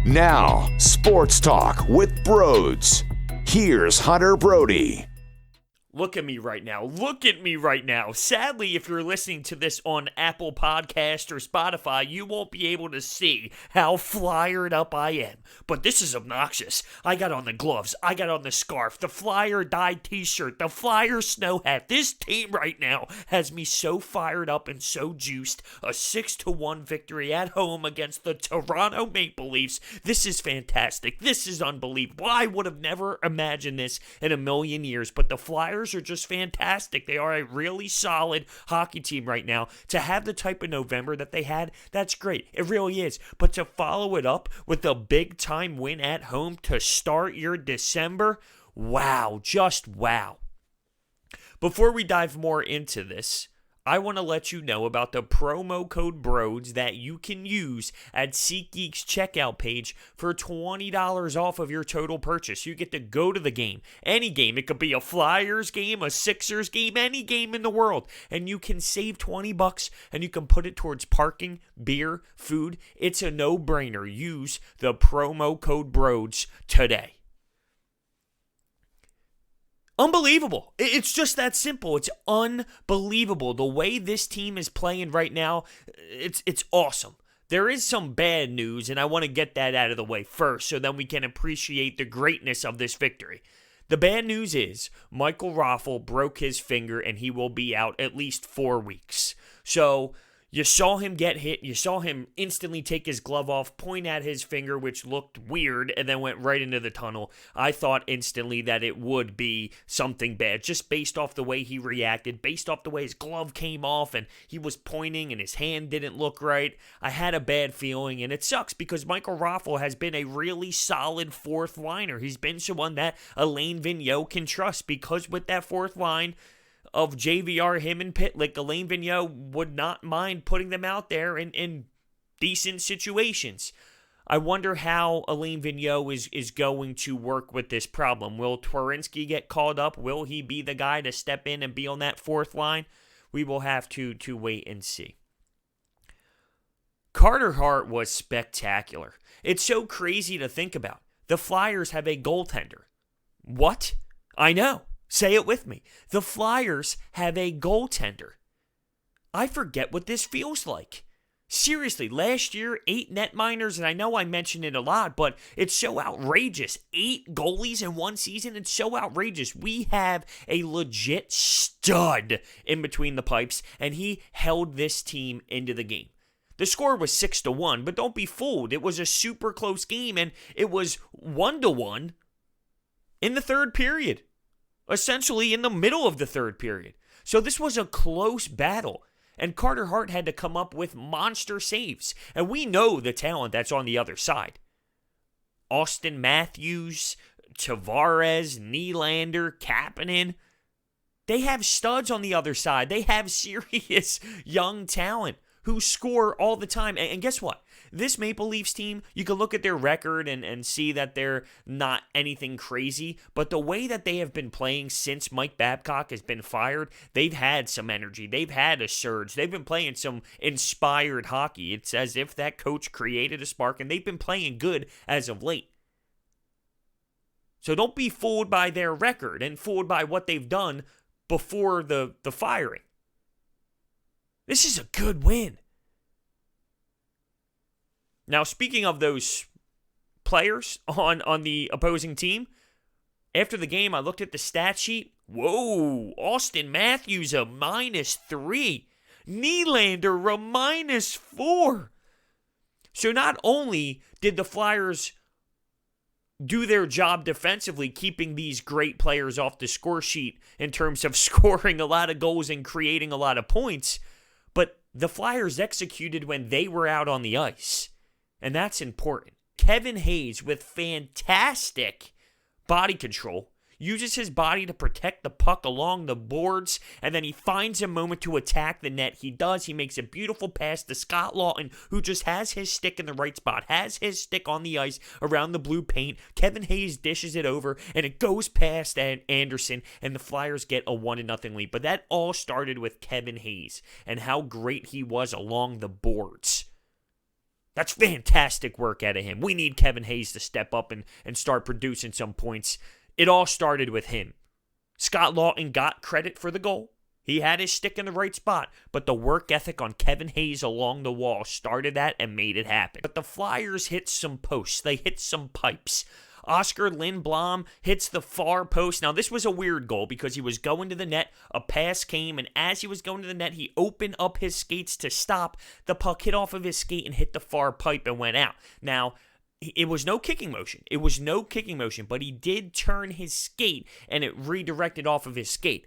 Now, Sports Talk with Broads. Here's Hunter Brody. Look at me right now. Look at me right now. Sadly, if you're listening to this on Apple Podcast or Spotify, you won't be able to see how flyered up I am. But this is obnoxious. I got on the gloves. I got on the scarf, the Flyer dyed t-shirt, the Flyer snow hat. This team right now has me so fired up and so juiced. A 6-1 victory at home against the Toronto Maple Leafs. This is fantastic. This is unbelievable. I would have never imagined this in a million years, but the Flyers are just fantastic. They are a really solid hockey team right now. To have the type of November that they had, that's great. It really is. But to follow it up with a big-time win at home to start your December, wow, just wow. Before we dive more into this, I want to let you know about the promo code BROADS that you can use at SeatGeek's checkout page for $20 off of your total purchase. You get to go to the game, any game. It could be a Flyers game, a Sixers game, any game in the world. And you can save $20 and you can put it towards parking, beer, food. It's a no-brainer. Use the promo code BROADS today. Unbelievable. It's just that simple. It's unbelievable. The way this team is playing right now, it's awesome. There is some bad news, and I want to get that out of the way first so then we can appreciate the greatness of this victory. The bad news is Michael Raffl broke his finger, and he will be out at least 4 weeks. So you saw him get hit. You saw him instantly take his glove off, point at his finger, which looked weird, and then went right into the tunnel. I thought instantly that it would be something bad, just based off the way he reacted, based off the way his glove came off, and he was pointing, and his hand didn't look right. I had a bad feeling, and it sucks because Michael Raffl has been a really solid fourth liner. He's been someone that Alain Vigneault can trust because with that fourth line of JVR, him, and Pitlick, Alain Vigneault would not mind putting them out there in decent situations. I wonder how Alain Vigneault is going to work with this problem. Will Twarynski get called up? Will he be the guy to step in and be on that fourth line? We will have to wait and see. Carter Hart was spectacular. It's so crazy to think about. The Flyers have a goaltender. What? I know. Say it with me. The Flyers have a goaltender. I forget what this feels like. Seriously, last year, 8 netminders, and I know I mention it a lot, but it's so outrageous. 8 goalies in one season, it's so outrageous. We have a legit stud in between the pipes, and he held this team into the game. The score was 6-1, but don't be fooled. It was a super close game, and it was 1-1 in the third period. Essentially in the middle of the third period. So this was a close battle. And Carter Hart had to come up with monster saves. And we know the talent that's on the other side. Austin Matthews, Tavares, Nylander, Kapanen. They have studs on the other side. They have serious young talent who score all the time. And guess what? This Maple Leafs team, you can look at their record and see that they're not anything crazy, but the way that they have been playing since Mike Babcock has been fired, they've had some energy. They've had a surge. They've been playing some inspired hockey. It's as if that coach created a spark, and they've been playing good as of late. So don't be fooled by their record and fooled by what they've done before the firing. This is a good win. Now, speaking of those players on the opposing team, after the game, I looked at the stat sheet. Whoa, Austin Matthews a -3. Nylander a -4. So not only did the Flyers do their job defensively, keeping these great players off the score sheet in terms of scoring a lot of goals and creating a lot of points, but the Flyers executed when they were out on the ice. And that's important. Kevin Hayes, with fantastic body control, uses his body to protect the puck along the boards, and then he finds a moment to attack the net. He does. He makes a beautiful pass to Scott Laughton, who just has his stick in the right spot, has his stick on the ice around the blue paint. Kevin Hayes dishes it over, and it goes past Andersen, and the Flyers get a 1-0 lead. But that all started with Kevin Hayes and how great he was along the boards. That's fantastic work out of him. We need Kevin Hayes to step up and start producing some points. It all started with him. Scott Laughton got credit for the goal. He had his stick in the right spot, but the work ethic on Kevin Hayes along the wall started that and made it happen. But the Flyers hit some posts. They hit some pipes. Oscar Lindblom hits the far post. Now, this was a weird goal because he was going to the net. A pass came, and as he was going to the net, he opened up his skates to stop. The puck hit off of his skate and hit the far pipe and went out. Now, it was no kicking motion. But he did turn his skate, and it redirected off of his skate.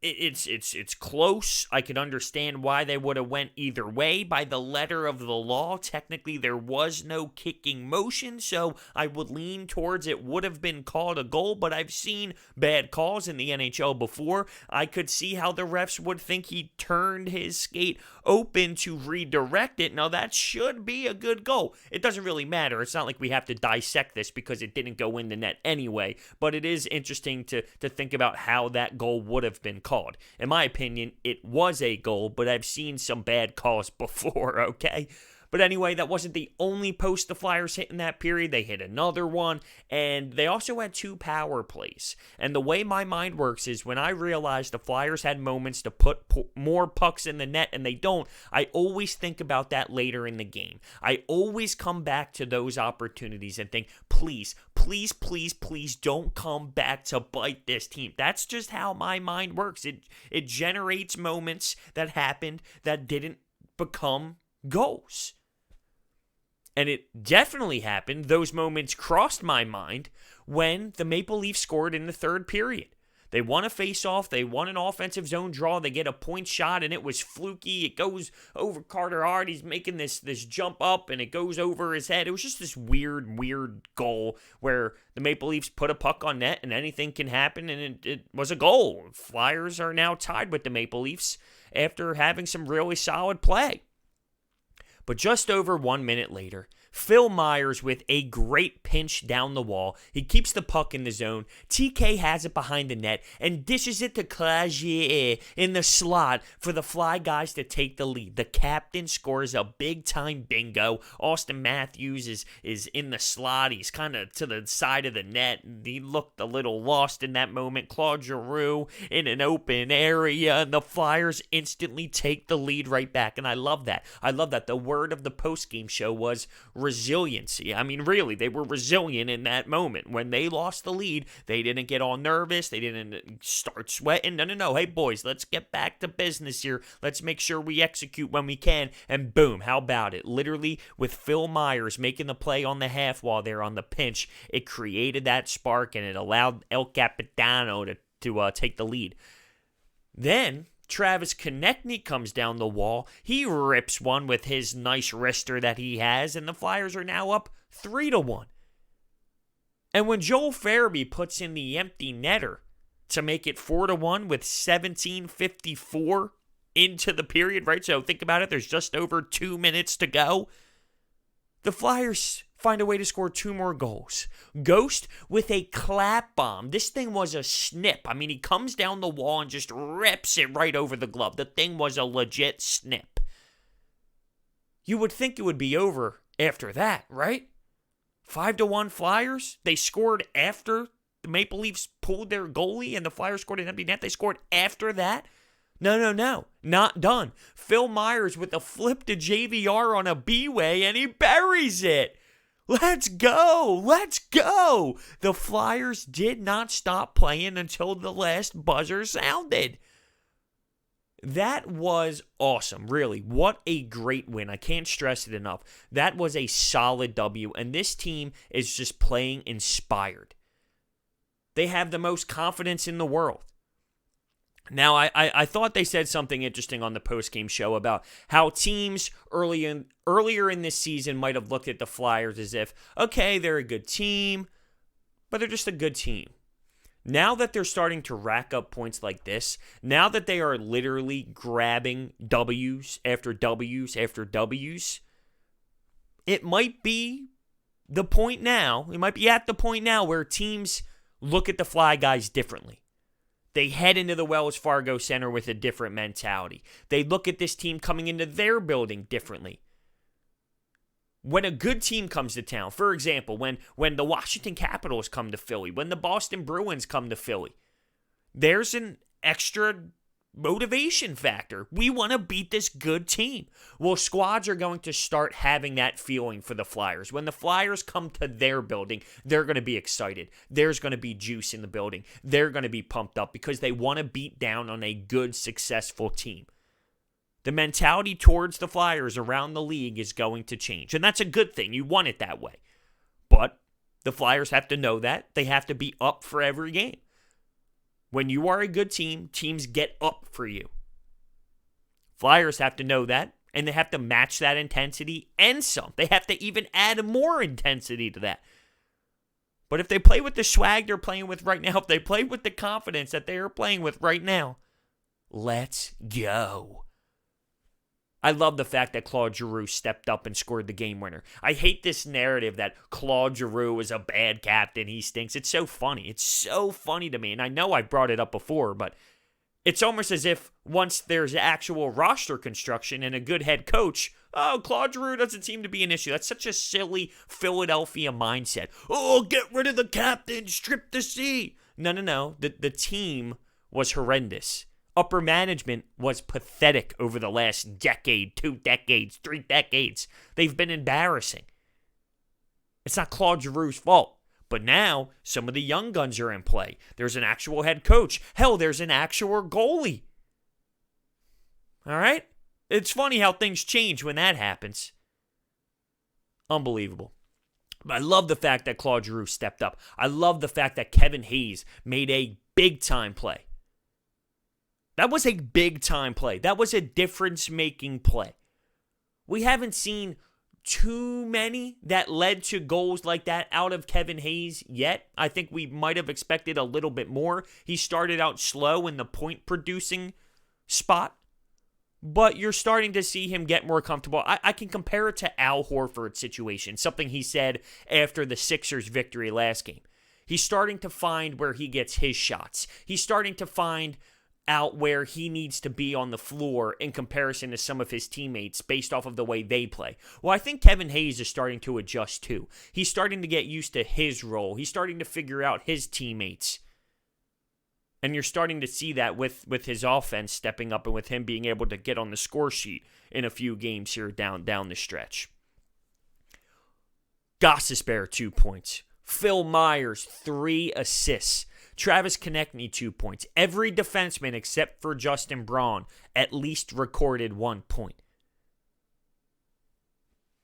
It's close. I could understand why they would have went either way. By the letter of the law, technically there was no kicking motion, so I would lean towards it would have been called a goal, but I've seen bad calls in the NHL before. I could see how the refs would think he turned his skate open to redirect it. Now, that should be a good goal. It doesn't really matter. It's not like we have to dissect this because it didn't go in the net anyway, but it is interesting to think about how that goal would have been called. In my opinion, it was a goal, but I've seen some bad calls before, okay? But anyway, that wasn't the only post the Flyers hit in that period. They hit another one, and they also had 2 power plays. And the way my mind works is when I realize the Flyers had moments to put more pucks in the net and they don't, I always think about that later in the game. I always come back to those opportunities and think, please don't come back to bite this team. That's just how my mind works. It generates moments that happened that didn't become goals. And it definitely happened. Those moments crossed my mind when the Maple Leafs scored in the third period. They won a faceoff. They won an offensive zone draw. They get a point shot, and it was fluky. It goes over Carter Hart. He's making this jump up, and it goes over his head. It was just this weird goal where the Maple Leafs put a puck on net, and anything can happen, and it was a goal. Flyers are now tied with the Maple Leafs after having some really solid play. But just over 1 minute later, Phil Meyers with a great pinch down the wall. He keeps the puck in the zone. TK has it behind the net and dishes it to Claude Giroux in the slot for the Fly guys to take the lead. The captain scores a big-time bingo. Austin Matthews is in the slot. He's kind of to the side of the net. He looked a little lost in that moment. Claude Giroux in an open area, and the Flyers instantly take the lead right back, and I love that. The word of the postgame show was resiliency. I mean, really, they were resilient in that moment. When they lost the lead, they didn't get all nervous. They didn't start sweating. No. Hey, boys, let's get back to business here. Let's make sure we execute when we can. And boom, how about it? Literally, with Phil Meyers making the play on the half wall there on the pinch, it created that spark, and it allowed El Capitano to take the lead. Then Travis Konecny comes down the wall. He rips one with his nice wrister that he has, and the Flyers are now up 3-1. And when Joel Farabee puts in the empty netter to make it 4-1 with 17:54 into the period, right? So think about it. There's just over 2 minutes to go. The Flyers find a way to score 2 more goals. Ghost with a clap bomb. This thing was a snip. I mean, he comes down the wall and just rips it right over the glove. The thing was a legit snip. You would think it would be over after that, right? 5-1 Flyers. They scored after the Maple Leafs pulled their goalie and the Flyers scored an empty net. They scored after that. No. Not done. Phil Meyers with a flip to JVR on a B-way, and he buries it. Let's go. The Flyers did not stop playing until the last buzzer sounded. That was awesome, really. What a great win. I can't stress it enough. That was a solid W, and this team is just playing inspired. They have the most confidence in the world. Now, I thought they said something interesting on the postgame show about how teams earlier in this season might have looked at the Flyers as if, okay, they're a good team, but they're just a good team. Now that they're starting to rack up points like this, now that they are literally grabbing W's after W's after W's, it might be the point now, we might be at the point now where teams look at the Fly guys differently. They head into the Wells Fargo Center with a different mentality. They look at this team coming into their building differently. When a good team comes to town, for example, when the Washington Capitals come to Philly, when the Boston Bruins come to Philly, there's an extra motivation factor. We want to beat this good team. Well, squads are going to start having that feeling for the Flyers. When the Flyers come to their building, they're going to be excited. There's going to be juice in the building. They're going to be pumped up because they want to beat down on a good, successful team. The mentality towards the Flyers around the league is going to change. And that's a good thing. You want it that way. But the Flyers have to know that. They have to be up for every game. When you are a good team, teams get up for you. Flyers have to know that, and they have to match that intensity and some. They have to even add more intensity to that. But if they play with the swag they're playing with right now, if they play with the confidence that they are playing with right now, let's go. I love the fact that Claude Giroux stepped up and scored the game winner. I hate this narrative that Claude Giroux is a bad captain. He stinks. It's so funny. It's so funny to me. And I know I brought it up before, but it's almost as if once there's actual roster construction and a good head coach, Claude Giroux doesn't seem to be an issue. That's such a silly Philadelphia mindset. Oh, get rid of the captain, strip the C. No. The team was horrendous. Upper management was pathetic over the last decade, 2 decades, 3 decades. They've been embarrassing. It's not Claude Giroux's fault. But now, some of the young guns are in play. There's an actual head coach. Hell, there's an actual goalie. All right? It's funny how things change when that happens. Unbelievable. But I love the fact that Claude Giroux stepped up. I love the fact that Kevin Hayes made a big-time play. That was a big-time play. That was a difference-making play. We haven't seen too many that led to goals like that out of Kevin Hayes yet. I think we might have expected a little bit more. He started out slow in the point-producing spot, but you're starting to see him get more comfortable. I can compare it to Al Horford's situation, something he said after the Sixers' victory last game. He's starting to find where he gets his shots. He's starting to find out where he needs to be on the floor in comparison to some of his teammates based off of the way they play. Well, I think Kevin Hayes is starting to adjust too. He's starting to get used to his role. He's starting to figure out his teammates. And you're starting to see that with his offense stepping up and with him being able to get on the score sheet in a few games here down the stretch. Gostisbehere, 2 points. Phil Meyers, 3 assists. Travis Konecny, 2 points. Every defenseman except for Justin Braun at least recorded 1 point.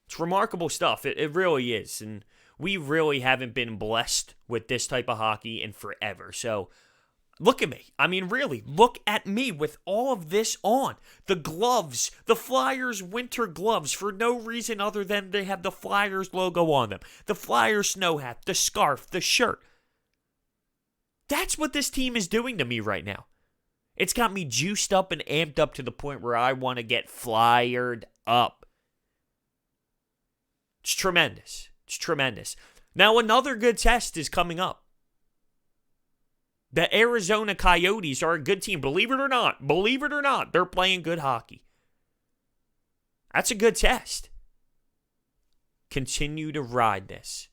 It's remarkable stuff. It really is. And we really haven't been blessed with this type of hockey in forever. So look at me. I mean, really, look at me with all of this on. The gloves, the Flyers winter gloves, for no reason other than they have the Flyers logo on them. The Flyers snow hat, the scarf, the shirt. That's what this team is doing to me right now. It's got me juiced up and amped up to the point where I want to get flyered up. It's tremendous. It's tremendous. Now, another good test is coming up. The Arizona Coyotes are a good team. Believe it or not, they're playing good hockey. That's a good test. Continue to ride this.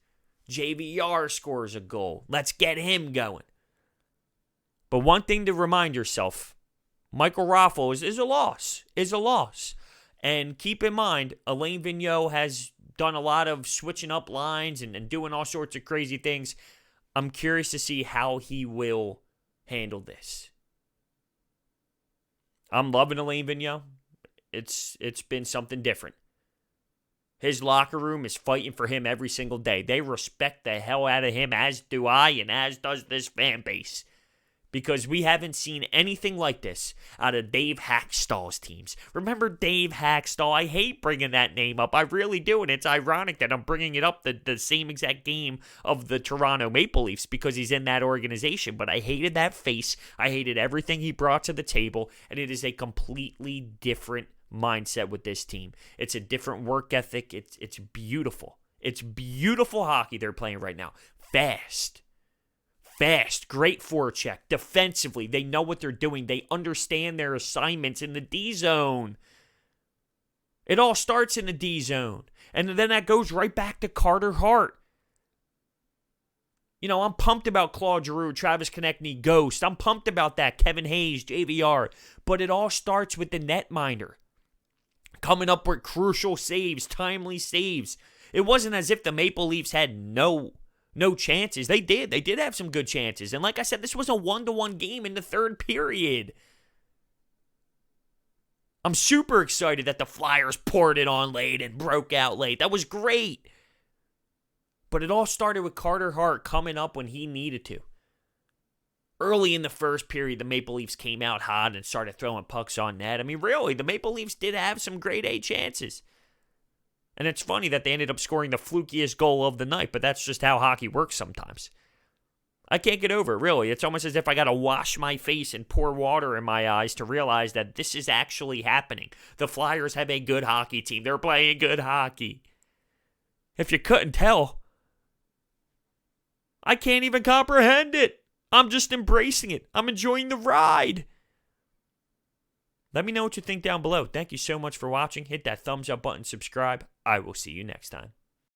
JVR scores a goal. Let's get him going. But one thing to remind yourself, Michael Raffl is a loss. And keep in mind, Alain Vigneault has done a lot of switching up lines and doing all sorts of crazy things. I'm curious to see how he will handle this. I'm loving Alain Vigneault. It's been something different. His locker room is fighting for him every single day. They respect the hell out of him, as do I, and as does this fan base. Because we haven't seen anything like this out of Dave Hackstall's teams. Remember Dave Hackstall? I hate bringing that name up. I really do, and it's ironic that I'm bringing it up the same exact game of the Toronto Maple Leafs because he's in that organization. But I hated that face. I hated everything he brought to the table, and it is a completely different mindset with this team. It's a different work ethic. It's beautiful. It's beautiful hockey they're playing right now. Fast, great forecheck. Defensively, they know what they're doing. They understand their assignments in the D zone. It all starts in the D zone. And then that goes right back to Carter Hart. You know, I'm pumped about Claude Giroux, Travis Konecny, Ghost. I'm pumped about that, Kevin Hayes, JVR. But it all starts with the netminder. Coming up with crucial saves, timely saves. It wasn't as if the Maple Leafs had no chances. They did. They did have some good chances. And like I said, this was a 1-1 game in the third period. I'm super excited that the Flyers poured it on late and broke out late. That was great. But it all started with Carter Hart coming up when he needed to. Early in the first period, the Maple Leafs came out hot and started throwing pucks on net. I mean, really, the Maple Leafs did have some grade A chances. And it's funny that they ended up scoring the flukiest goal of the night, but that's just how hockey works sometimes. I can't get over it, really. It's almost as if I got to wash my face and pour water in my eyes to realize that this is actually happening. The Flyers have a good hockey team. They're playing good hockey. If you couldn't tell, I can't even comprehend it. I'm just embracing it. I'm enjoying the ride. Let me know what you think down below. Thank you so much for watching. Hit that thumbs up button, subscribe. I will see you next time.